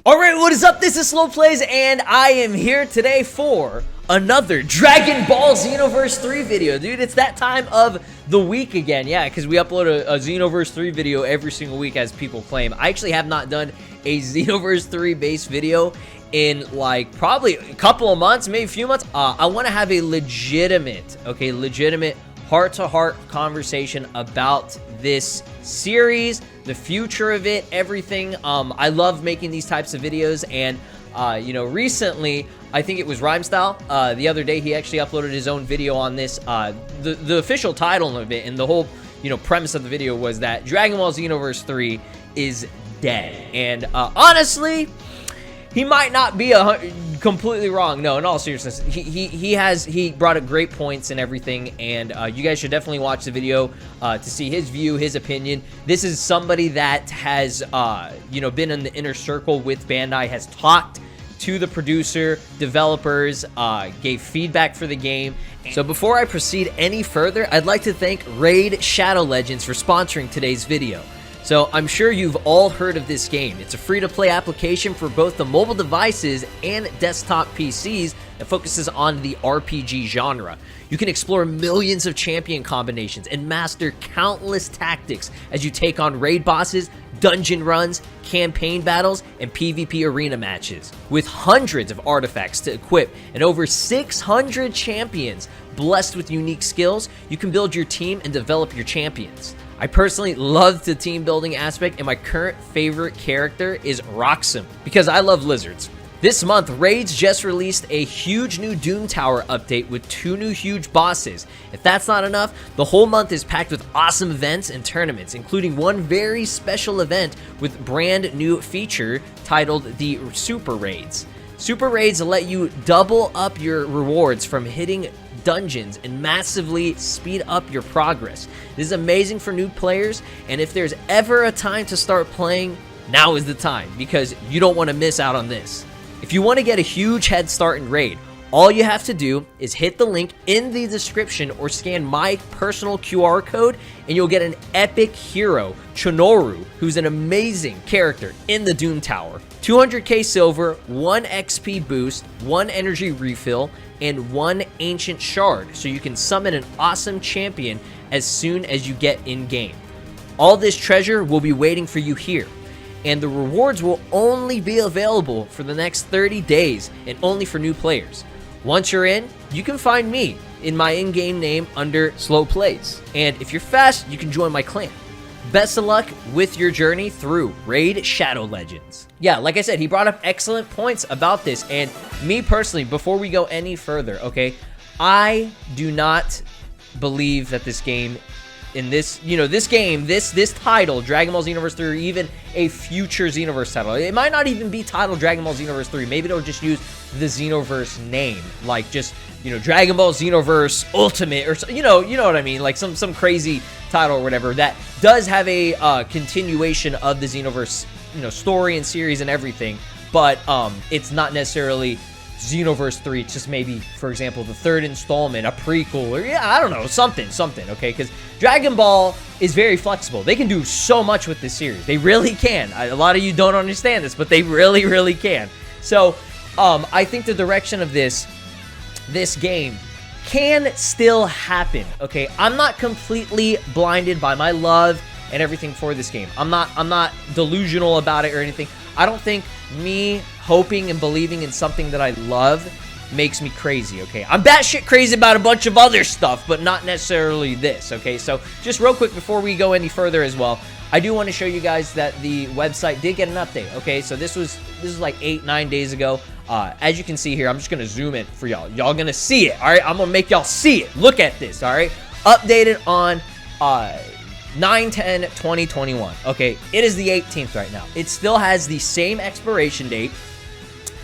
Alright, what is up? This is SLOplays, and I am here today for another Dragon Ball Xenoverse 3 video. Dude, it's that time of the week again. Yeah, because we upload a Xenoverse 3 video every single week, as people claim. I actually have not done a Xenoverse 3 base video in like probably a couple of months, maybe a few months. I want to have a legitimate heart-to-heart conversation about this series, the future of it, everything. I love making these types of videos, and you know, recently, I think it was Rhymestyle, the other day, he actually uploaded his own video on this. The official title of it and the whole, you know, premise of the video was that Dragon Ball Xenoverse 3 is dead. And honestly, he might not be completely wrong. No, in all seriousness, he brought up great points and everything, and you guys should definitely watch the video to see his view, his opinion. This is somebody that has you know, been in the inner circle with Bandai, has talked to the producer, developers, gave feedback for the game. So before I proceed any further, I'd like to thank Raid Shadow Legends for sponsoring today's video. So I'm sure you've all heard of this game. It's a free-to-play application for both the mobile devices and desktop PCs that focuses on the RPG genre. You can explore millions of champion combinations and master countless tactics as you take on raid bosses, dungeon runs, campaign battles, and PvP arena matches. With hundreds of artifacts to equip and over 600 champions blessed with unique skills, you can build your team and develop your champions. I personally love the team building aspect, and my current favorite character is Roxum because I love lizards. This month, Raids just released a huge new Doom Tower update with 2 new huge bosses. If that's not enough, the whole month is packed with awesome events and tournaments, including one very special event with brand new feature titled the Super Raids. Super Raids let you double up your rewards from hitting dungeons and massively speed up your progress. This is amazing for new players, and if there's ever a time to start playing, now is the time, because you don't want to miss out on this. If you want to get a huge head start in Raid, all you have to do is hit the link in the description or scan my personal QR code, and you'll get an epic hero, Chonoru, who's an amazing character in the Doom Tower. 200k silver, 1 XP boost, 1 energy refill, and 1 ancient shard, so you can summon an awesome champion as soon as you get in-game. All this treasure will be waiting for you here, and the rewards will only be available for the next 30 days and only for new players. Once you're in, you can find me in my in-game name under SLOplays, and if you're fast, you can join my clan. Best of luck with your journey through Raid Shadow Legends. Yeah, like I said, he brought up excellent points about this, and me personally, before we go any further, okay, I do not believe that this game, in this, you know, this game, this title, Dragon Ball Xenoverse 3, or even a future Xenoverse title, it might not even be titled Dragon Ball Xenoverse 3, maybe they'll just use the Xenoverse name, like just, you know, Dragon Ball Xenoverse Ultimate, or, you know what I mean, like some crazy title or whatever that does have a continuation of the Xenoverse, you know, story and series and everything, but it's not necessarily Xenoverse 3. It's just maybe, for example, the 3rd installment, a prequel, or yeah, I don't know, something, okay? Because Dragon Ball is very flexible. They can do so much with this series. They really can. A lot of you don't understand this, but they really can. So I think the direction of this game can still happen, okay? I'm not completely blinded by my love and everything for this game. I'm not delusional about it or anything. I don't think me hoping and believing in something that I love makes me crazy, okay? I'm batshit crazy about a bunch of other stuff, but not necessarily this, okay? So just real quick before we go any further as well, I do want to show you guys that the website did get an update, okay? So this was like 8-9 days ago. As you can see here, I'm just gonna zoom in for y'all. Y'all gonna see it, all right? I'm gonna make y'all see it. Look at this, all right? Updated on 9/10/2021. Okay, it is the 18th right now. It still has the same expiration date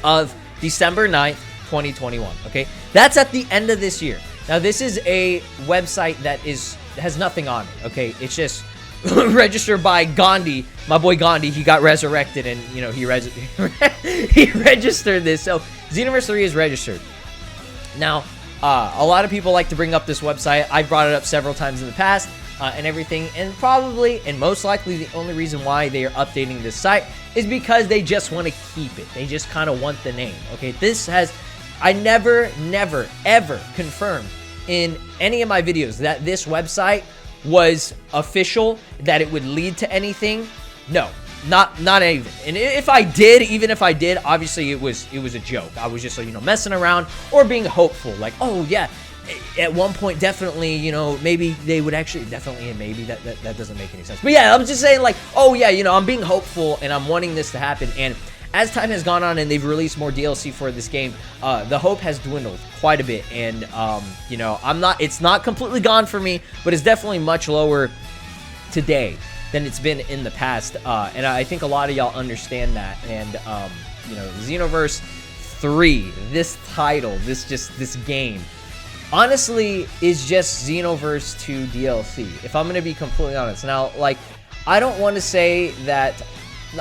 of December 9th, 2021. Okay, that's at the end of this year. Now, this is a website that has nothing on it. Okay, it's just registered by Gandhi, my boy Gandhi. He got resurrected, and you know he registered this. So Xenoverse 3 is registered. Now, a lot of people like to bring up this website. I've brought it up several times in the past. and everything. And probably, and most likely, the only reason why they are updating this site is because they just want to keep it. They just kind of want the name. Okay, this has, I never, ever confirmed in any of my videos that this website was official, that it would lead to anything. No, not even. And if I did, even if I did, obviously it was a joke. I was just, you know, messing around or being hopeful, like, oh yeah, at one point definitely, you know, maybe they would actually, definitely, and maybe that doesn't make any sense. But yeah, I'm just saying, like, oh yeah, you know, I'm being hopeful and I'm wanting this to happen. And as time has gone on and they've released more DLC for this game, the hope has dwindled quite a bit. And, you know, it's not completely gone for me, but it's definitely much lower today than it's been in the past. And I think a lot of y'all understand that. And, you know, Xenoverse 3, this title, this game, honestly, is just Xenoverse 2 DLC, if I'm going to be completely honest. Now, like, I don't want to say that,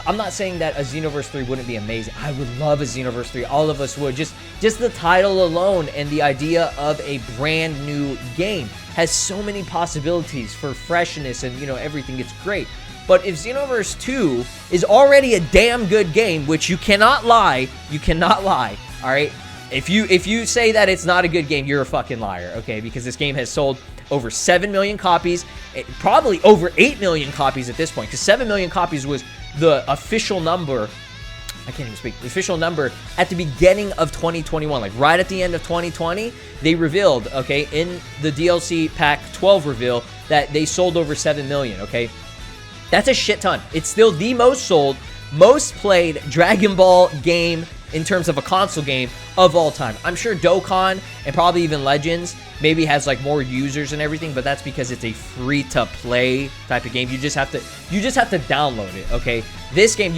I'm not saying that a Xenoverse 3 wouldn't be amazing. I would love a Xenoverse 3. All of us would. Just the title alone and the idea of a brand new game has so many possibilities for freshness and, you know, everything. It's great. But if Xenoverse 2 is already a damn good game, which you cannot lie, all right? If you say that it's not a good game, you're a fucking liar, okay? Because this game has sold over 7 million copies, probably over 8 million copies at this point, because 7 million copies was the official number. I can't even speak. The official number at the beginning of 2021, like right at the end of 2020, they revealed, okay, in the DLC Pack 12 reveal, that they sold over 7 million, okay? That's a shit ton. It's still the most sold, most played Dragon Ball game in terms of a console game of all time. I'm sure Dokkan and probably even Legends maybe has like more users and everything, but that's because it's a free-to-play type of game. You just have to download it, okay? This game,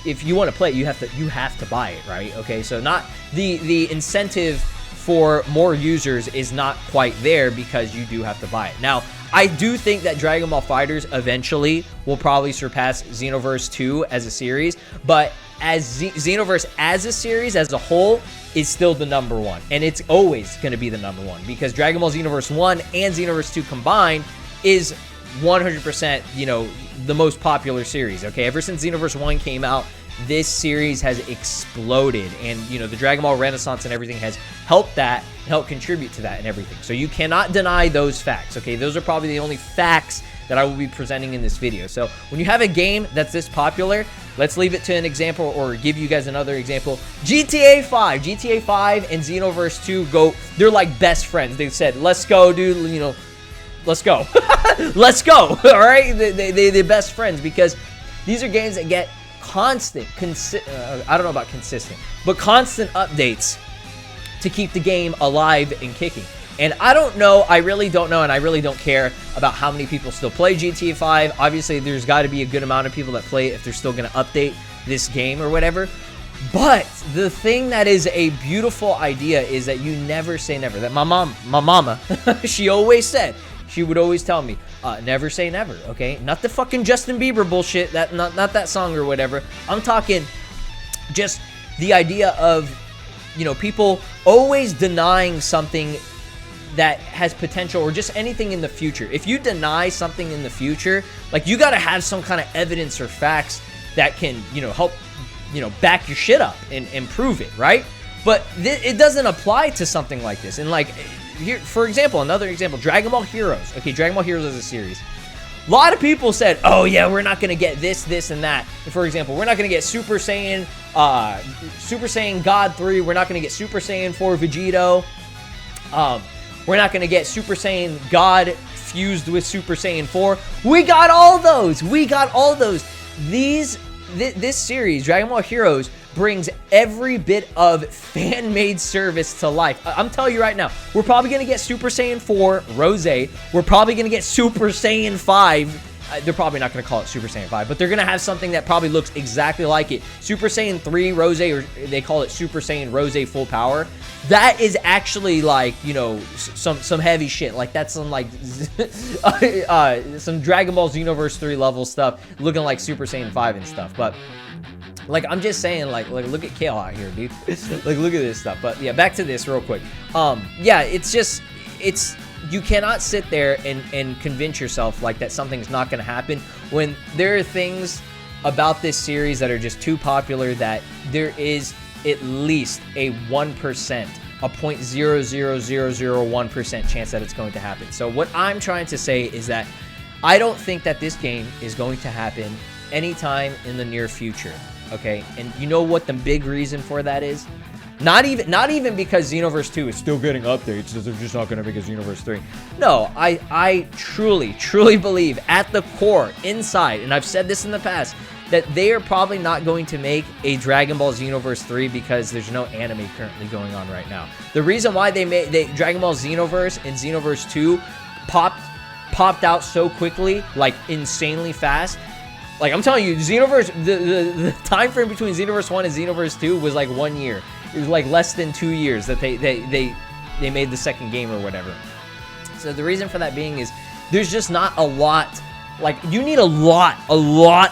if you want to play it, you have to buy it, right? Okay, so not the incentive for more users is not quite there because you do have to buy it. Now, I do think that Dragon Ball FighterZ eventually will probably surpass Xenoverse 2 as a series, but as Xenoverse as a series, as a whole, is still the number one. And it's always going to be the number one because Dragon Ball Xenoverse 1 and Xenoverse 2 combined is 100%, you know, the most popular series, okay? Ever since Xenoverse 1 came out, this series has exploded, and, you know, the Dragon Ball Renaissance and everything has helped that, helped contribute to that and everything. So you cannot deny those facts, okay? Those are probably the only facts that I will be presenting in this video. So when you have a game that's this popular, let's leave it to an example or give you guys another example. GTA 5 and Xenoverse 2 they're like best friends. They said, let's go, dude, you know, let's go. Let's go, all right? They're best friends because these are games that get constant, I don't know about consistent, but constant updates to keep the game alive and kicking. And I don't know, I really don't know, and I really don't care about how many people still play GTA 5. Obviously, there's got to be a good amount of people that play it if they're still going to update this game or whatever. But the thing that is a beautiful idea is that you never say never. That my mama, she always said, she would always tell me, never say never, okay? Not the fucking Justin Bieber bullshit, not that song or whatever. I'm talking just the idea of, you know, people always denying something that has potential or just anything in the future. If you deny something in the future, like, you got to have some kind of evidence or facts that can, you know, help, you know, back your shit up and prove it, right? But it doesn't apply to something like this. And, like, here, for example, another example, Dragon Ball Heroes. Okay, Dragon Ball Heroes is a series. A lot of people said, oh yeah, we're not going to get this, and that. For example, we're not going to get Super Saiyan God 3. We're not going to get Super Saiyan 4 Vegito. We're not going to get Super Saiyan God fused with Super Saiyan 4. We got all those. This series, Dragon Ball Heroes, brings every bit of fan-made service to life. I'm telling you right now, we're probably going to get Super Saiyan 4 Rose. We're probably going to get Super Saiyan 5. They're probably not going to call it Super Saiyan 5, but they're going to have something that probably looks exactly like it. Super Saiyan 3 Rose, or they call it Super Saiyan Rose Full Power. That is actually, like, you know, some heavy shit. Like, that's some, like, some Dragon Ball Xenoverse 3 level stuff, looking like Super Saiyan 5 and stuff. But, like, I'm just saying, like look at Kale out here, dude. Like, look at this stuff. But yeah, back to this real quick. Yeah, it's you cannot sit there and convince yourself like that something's not going to happen when there are things about this series that are just too popular that there is at least a 1%, a 0.00001% chance that it's going to happen. So what I'm trying to say is that I don't think that this game is going to happen anytime in the near future, okay? And you know what the big reason for that is? Not even because Xenoverse 2 is still getting updates, they're just not going to make a Xenoverse 3. No, I truly believe at the core, inside, and I've said this in the past, that they are probably not going to make a Dragon Ball Xenoverse 3 because there's no anime currently going on right now. The reason why they made Dragon Ball Xenoverse and Xenoverse 2 popped out so quickly, like insanely fast. Like I'm telling you, Xenoverse, the time frame between Xenoverse 1 and Xenoverse 2 was like 1 year. It was like less than 2 years that they made the second game or whatever. So the reason for that being is there's just not a lot. Like you need a lot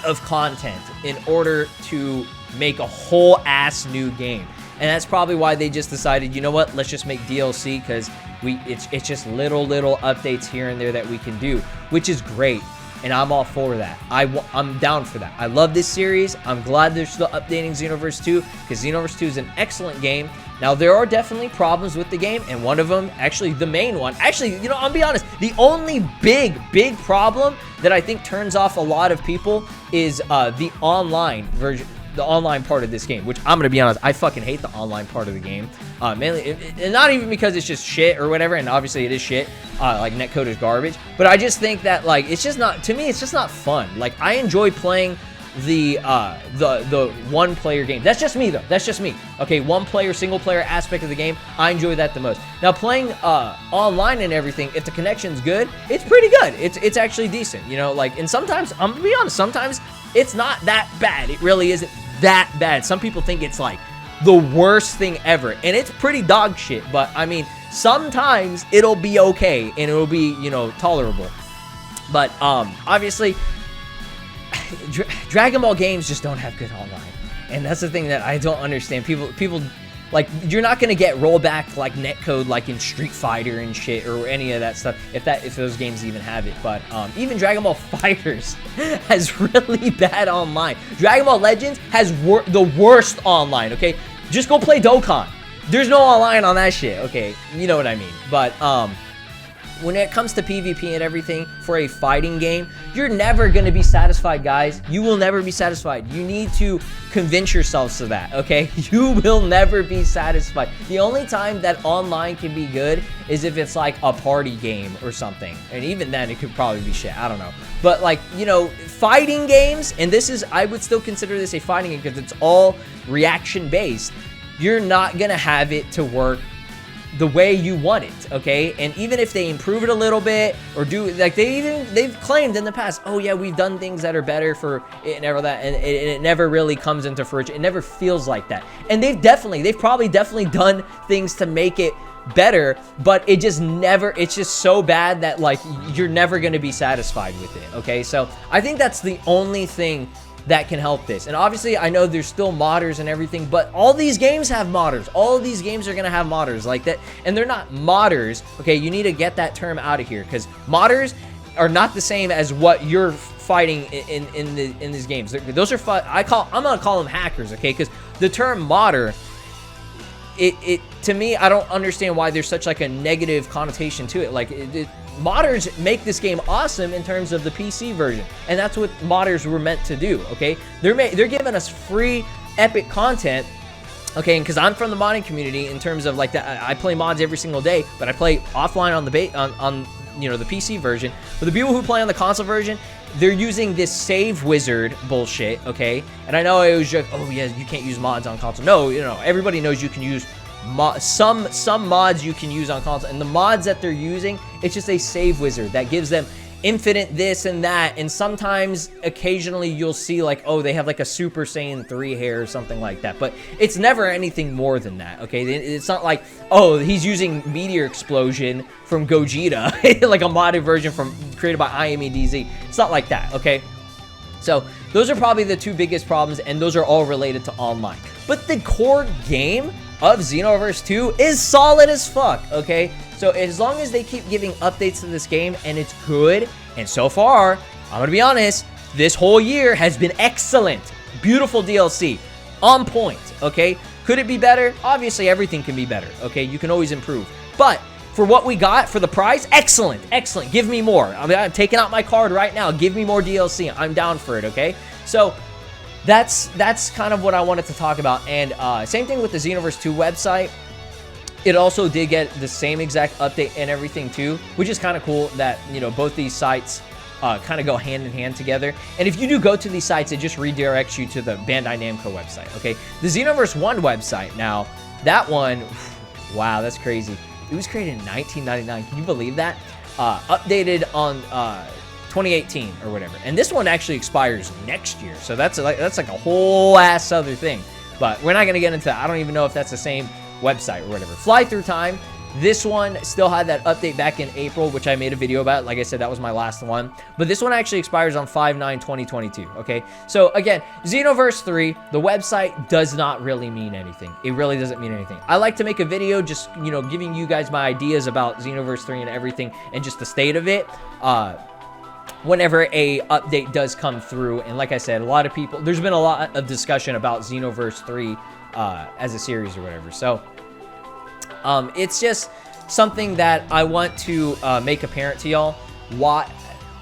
of content in order to make a whole ass new game. And that's probably why they just decided, you know what, let's just make DLC because it's just little updates here and there that we can do, which is great. And I'm all for that. I'm down for that. I love this series. I'm glad they're still updating Xenoverse 2 because Xenoverse 2 is an excellent game. Now, there are definitely problems with the game, and one of them, actually the main one, actually, you know, I'll be honest, the only big problem that I think turns off a lot of people is the online version, the online part of this game, which I'm gonna be honest, I fucking hate the online part of the game. Mainly, and not even because it's just shit or whatever, and obviously it is shit, like netcode is garbage, but I just think that, like, it's just not, to me, it's just not fun. Like, I enjoy playing the one player game. That's just me though. That's just me. Okay, one player, single player aspect of the game, I enjoy that the most. Now playing online and everything, if the connection's good, it's pretty good. It's actually decent, you know, like, and sometimes, I'm gonna be honest, sometimes it's not that bad. It really isn't that bad. Some people think it's like the worst thing ever, and it's pretty dog shit, but I mean, sometimes it'll be okay and it'll be, you know, tolerable. But obviously Dragon Ball games just don't have good online, and that's the thing that I don't understand. People like, you're not gonna get rollback like netcode like in Street Fighter and shit or any of that stuff if those games even have it. But even Dragon Ball FighterZ has really bad online. Dragon Ball Legends has the worst online. Okay, just go play Dokkan. There's no online on that shit. Okay, you know what I mean. But when it comes to PvP and everything for a fighting game, you're never going to be satisfied, guys. You will never be satisfied. You need to convince yourselves of that, okay? You will never be satisfied. The only time that online can be good is if it's like a party game or something. And even then, it could probably be shit. I don't know. But like, you know, fighting games, and this is, I would still consider this a fighting game because it's all reaction-based. You're not going to have it to work the way you want it, okay? And even if they improve it a little bit or do, like, they've claimed in the past, oh yeah, we've done things that are better for it and all that, and it never really comes into fruition. It never feels like that. And they've probably done things to make it better, but it just never, it's just so bad that, like, you're never going to be satisfied with it, okay? So I think that's the only thing that can help this. And obviously, I know there's still modders and everything, but all these games have modders. All of these games are gonna have modders like that, and they're not modders. Okay, you need to get that term out of here, because modders are not the same as what you're fighting in these games. Those are I'm gonna call them hackers, okay? Because the term modder, it to me, I don't understand why there's such like a negative connotation to it. Like, modders make this game awesome in terms of the PC version, and that's what modders were meant to do, okay? They're giving us free epic content, okay? And because I'm from the modding community in terms of like that, I play mods every single day, but I play offline on you know, the PC version. But the people who play on the console version, they're using this save wizard bullshit, okay? And I know it was just, oh yeah, you can't use mods on console. No, you know, everybody knows you can use some mods you can use on console, and the mods that they're using, it's just a save wizard that gives them infinite this and that, and sometimes occasionally you'll see like, oh, they have like a Super Saiyan 3 hair or something like that, but it's never anything more than that, okay? It's not like, oh, he's using Meteor Explosion from Gogeta, like a modded version created by IMEDZ. It's not like that, okay? So those are probably the two biggest problems, and those are all related to online. But the core game of Xenoverse 2 is solid as fuck, okay? So as long as they keep giving updates to this game and it's good, and so far, I'm gonna be honest, this whole year has been excellent. Beautiful DLC, on point, okay? Could it be better? Obviously, everything can be better, okay? You can always improve. But for what we got, for the prize, excellent, excellent. Give me more. I'm taking out my card right now. Give me more DLC. I'm down for it, okay? So that's kind of what I wanted to talk about. And same thing with the Xenoverse 2 website. It also did get the same exact update and everything too, which is kind of cool that, you know, both these sites kind of go hand in hand together. And if you do go to these sites, it just redirects you to the Bandai Namco website, okay? The Xenoverse 1 website, now, that one, wow, that's crazy. It was created in 1999. Can you believe that? Updated on 2018 or whatever. And this one actually expires next year. So that's like a whole ass other thing. But we're not going to get into that. I don't even know if that's the same website or whatever. Fly Through Time. This one still had that update back in April, which I made a video about. Like I said, that was my last one. But this one actually expires on 5/9/2022, okay? So, again, Xenoverse 3, the website does not really mean anything. It really doesn't mean anything. I like to make a video just, you know, giving you guys my ideas about Xenoverse 3 and everything and just the state of it. Whenever a update does come through, and like I said, a lot of people, there's been a lot of discussion about Xenoverse 3 as a series or whatever. So, it's just something that I want to make apparent to y'all. Why,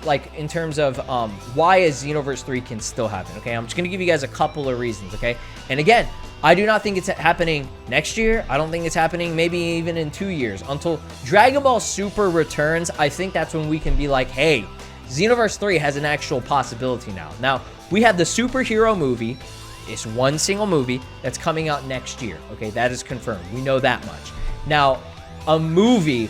like, in terms of why is Xenoverse 3 can still happen, okay? I'm just going to give you guys a couple of reasons, okay? And again, I do not think it's happening next year. I don't think it's happening maybe even in 2 years. Until Dragon Ball Super returns, I think that's when we can be like, hey, Xenoverse 3 has an actual possibility now. Now, we have the superhero movie. It's one single movie that's coming out next year, okay? That is confirmed. We know that much. Now, a movie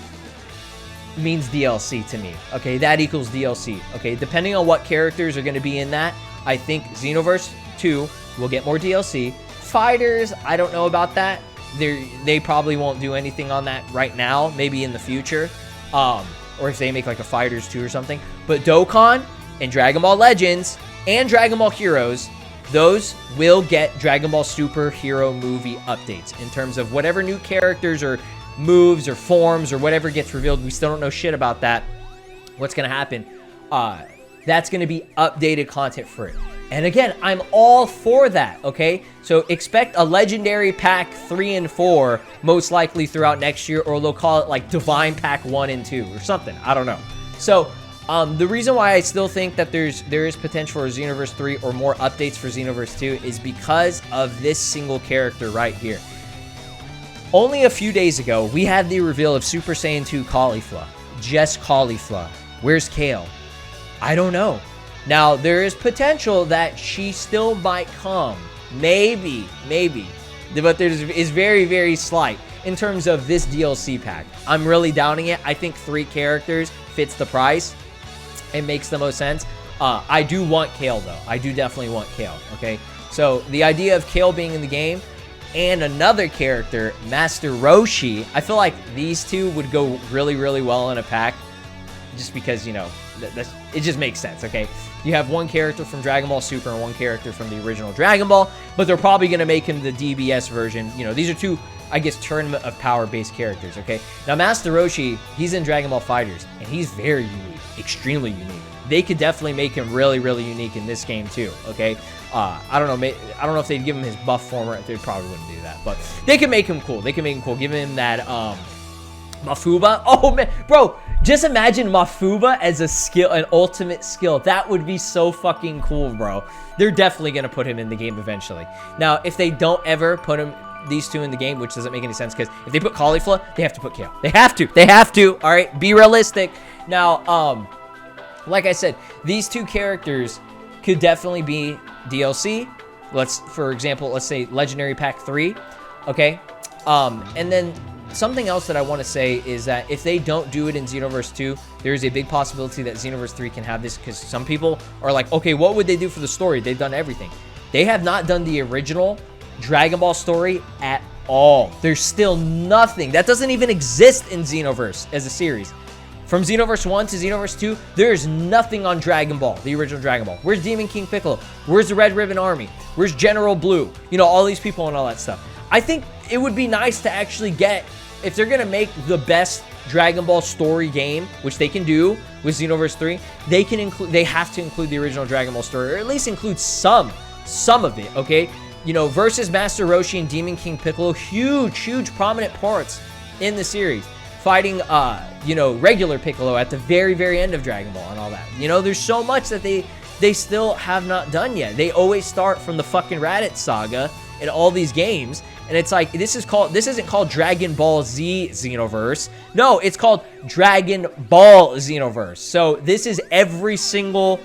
means DLC to me, okay? That equals DLC, okay? Depending on what characters are going to be in that, I think Xenoverse 2 will get more DLC. Fighters, I don't know about that. They probably won't do anything on that right now, maybe in the future. Or if they make like a Fighters 2 or something. But Dokkan and Dragon Ball Legends and Dragon Ball Heroes, those will get Dragon Ball Superhero movie updates in terms of whatever new characters or moves or forms or whatever gets revealed. We still don't know shit about that. What's going to happen? That's going to be updated content for it. And again, I'm all for that, okay? So expect a Legendary Pack 3 and 4 most likely throughout next year, or they'll call it like Divine Pack 1 and 2 or something. I don't know. So the reason why I still think that there is potential for Xenoverse 3 or more updates for Xenoverse 2 is because of this single character right here. Only a few days ago, we had the reveal of Super Saiyan 2 Caulifla. Just Caulifla. Where's Kale? I don't know. Now, there is potential that she still might come. Maybe. But is very, very slight in terms of this DLC pack. I'm really doubting it. I think 3 characters fits the price. It makes the most sense. I do want Kale, though. I do definitely want Kale, okay? So, the idea of Kale being in the game and another character, Master Roshi, I feel like these two would go really, really well in a pack just because, you know, it just makes sense, okay? You have one character from Dragon Ball Super and one character from the original Dragon Ball, but they're probably going to make him the DBS version. You know, these are two, I guess, Tournament of Power-based characters, okay? Now, Master Roshi, he's in Dragon Ball FighterZ, and he's very unique, extremely unique. They could definitely make him really, really unique in this game, too, okay? I don't know if they'd give him his buff form, or they probably wouldn't do that, but they can make him cool. They can make him cool. Give him that, Mafuba. Oh, man, bro, just imagine Mafuba as a skill, an ultimate skill. That would be so fucking cool, bro. They're definitely going to put him in the game eventually. Now, if they don't ever put these two in the game, which doesn't make any sense, because if they put Caulifla, they have to put Kale. They have to, all right? Be realistic. Now, like I said, these two characters could definitely be DLC. For example, let's say Legendary Pack 3, okay? And then something else that I want to say is that if they don't do it in Xenoverse 2, there is a big possibility that Xenoverse 3 can have this, because some people are like, okay, what would they do for the story? They've done everything. They have not done the original Dragon Ball story at all. There's still nothing. That doesn't even exist in Xenoverse as a series. From Xenoverse 1 to Xenoverse 2, there's nothing on Dragon Ball, the original Dragon Ball. Where's Demon King Piccolo? Where's the Red Ribbon Army? Where's General Blue? You know, all these people and all that stuff. I think it would be nice to actually get, if they're going to make the best Dragon Ball story game, which they can do with Xenoverse 3, they have to include the original Dragon Ball story, or at least include some of it, okay? You know, versus Master Roshi and Demon King Piccolo, huge prominent parts in the series. Fighting, you know, regular Piccolo at the very end of Dragon Ball and all that. You know, there's so much that they still have not done yet. They always start from the fucking Raditz saga in all these games, and it's like, this isn't called Dragon Ball Z Xenoverse. No, it's called Dragon Ball Xenoverse. So this is every single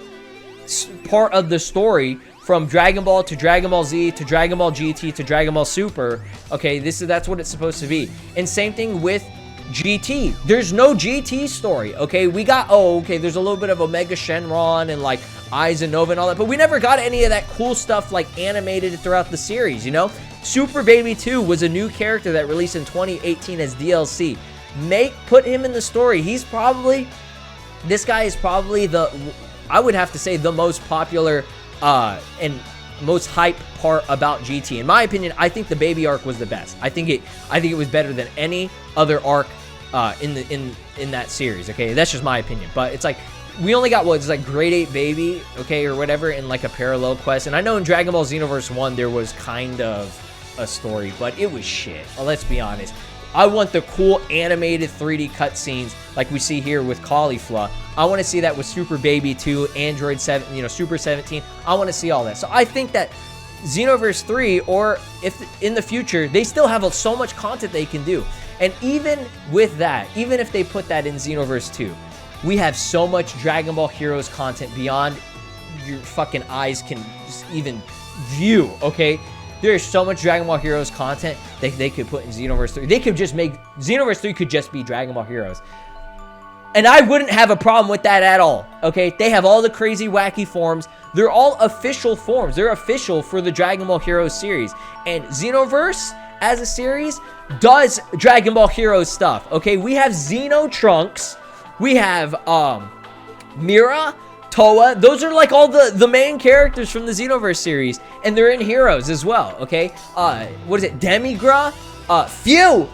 part of the story, from Dragon Ball to Dragon Ball Z to Dragon Ball GT to Dragon Ball Super. Okay, that's what it's supposed to be. And same thing with GT. There's no GT story, okay? We got, there's a little bit of Omega Shenron and like Eyes and Nova and all that, but we never got any of that cool stuff like animated throughout the series, you know? Super Baby 2 was a new character that released in 2018 as DLC. Put him in the story. This guy is probably I would have to say the most popular and most hype part about GT. In my opinion, I think the baby arc was the best. I think it was better than any other arc in that series. Okay, that's just my opinion. But it's like, we only got it's like grade 8 baby, okay, or whatever, in like a parallel quest. And I know in Dragon Ball Xenoverse 1 there was kind of a story, but it was shit. Well, let's be honest. I want the cool animated 3D cutscenes like we see here with Caulifla. I want to see that with Super Baby 2, Android 7, you know, Super 17. I want to see all that. So I think that Xenoverse 3, or if in the future, they still have so much content they can do. And even with that, even if they put that in Xenoverse 2, we have so much Dragon Ball Heroes content beyond your fucking eyes can just even view, okay? There's so much Dragon Ball Heroes content that they could put in Xenoverse 3. They could just make Xenoverse 3 could just be Dragon Ball Heroes. And I wouldn't have a problem with that at all, okay? They have all the crazy, wacky forms. They're all official forms. They're official for the Dragon Ball Heroes series. And Xenoverse, as a series, does Dragon Ball Heroes stuff, okay? We have Xeno Trunks. We have, Mira, Toa. Those are like all the main characters from the Xenoverse series. And they're in Heroes as well, okay? What is it? Demigra? Phew,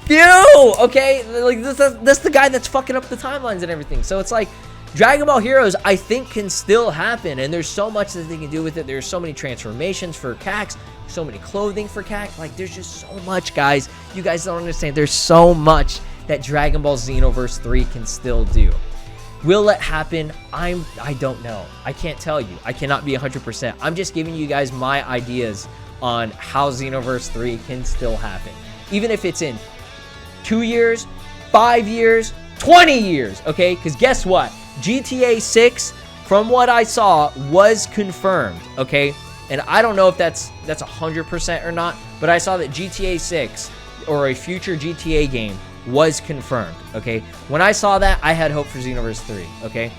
okay? Like, that's the guy that's fucking up the timelines and everything. So it's like, Dragon Ball Heroes, I think, can still happen, and there's so much that they can do with it. There's so many transformations for Cax, so many clothing for Cax. Like, there's just so much, guys. You guys don't understand. There's so much that Dragon Ball Xenoverse 3 can still do. Will it happen? I don't know. I can't tell you. I cannot be 100%. I'm just giving you guys my ideas on how Xenoverse 3 can still happen. Even if it's in 2 years, 5 years, 20 years, okay? Because guess what? GTA 6, from what I saw, was confirmed, okay? And I don't know if that's 100% or not, but I saw that GTA 6, or a future GTA game, was confirmed, okay? When I saw that, I had hope for Xenoverse 3, okay?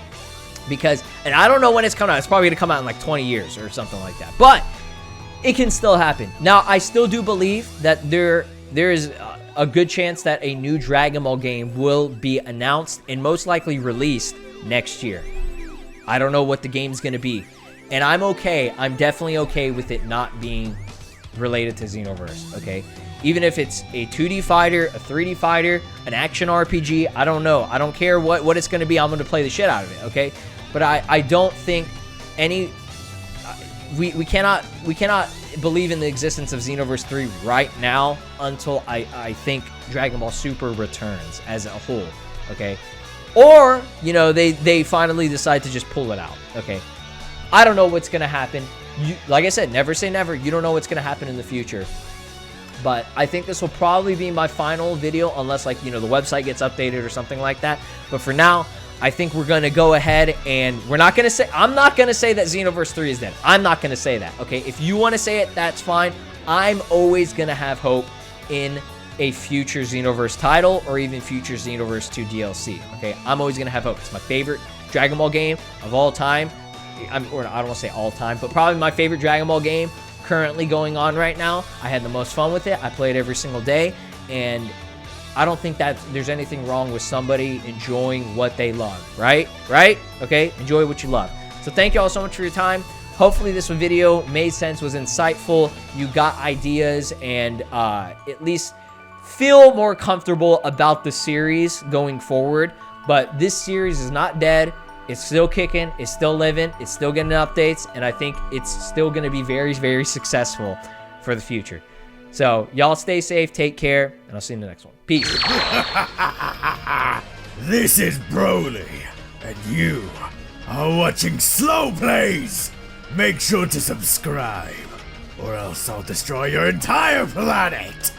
Because, and I don't know when it's coming out. It's probably going to come out in like 20 years or something like that. But it can still happen. Now, I still do believe that there is a good chance that a new Dragon Ball game will be announced and most likely released next year. I don't know what the game's going to be. And I'm okay. I'm definitely okay with it not being related to Xenoverse, okay? Even if it's a 2D fighter, a 3D fighter, an action RPG, I don't know. I don't care what it's going to be. I'm going to play the shit out of it, okay? But I don't think any... We cannot believe in the existence of Xenoverse 3 right now until I think Dragon Ball Super returns as a whole, okay? Or, you know, they finally decide to just pull it out, okay? I don't know what's going to happen. Like I said, never say never. You don't know what's going to happen in the future. But I think this will probably be my final video unless, like, you know, the website gets updated or something like that. But for now, I think we're going to go ahead and I'm not going to say that Xenoverse 3 is dead. I'm not going to say that, okay? If you want to say it, that's fine. I'm always going to have hope in a future Xenoverse title or even future Xenoverse 2 DLC, okay? I'm always going to have hope. It's my favorite Dragon Ball game of all time. Or I don't want to say all time, but probably my favorite Dragon Ball game currently going on right now. I had the most fun with it. I play it every single day, and I don't think that there's anything wrong with somebody enjoying what they love, right? Okay, enjoy what you love. So thank you all so much for your time. Hopefully this video made sense, was insightful. You got ideas, and at least feel more comfortable about the series going forward. But this series is not dead. It's still kicking. It's still living. It's still getting updates. And I think it's still going to be very, very successful for the future. So y'all stay safe. Take care. And I'll see you in the next one. Peace. This is Broly. And you are watching SLOplays. Make sure to subscribe, or else I'll destroy your entire planet.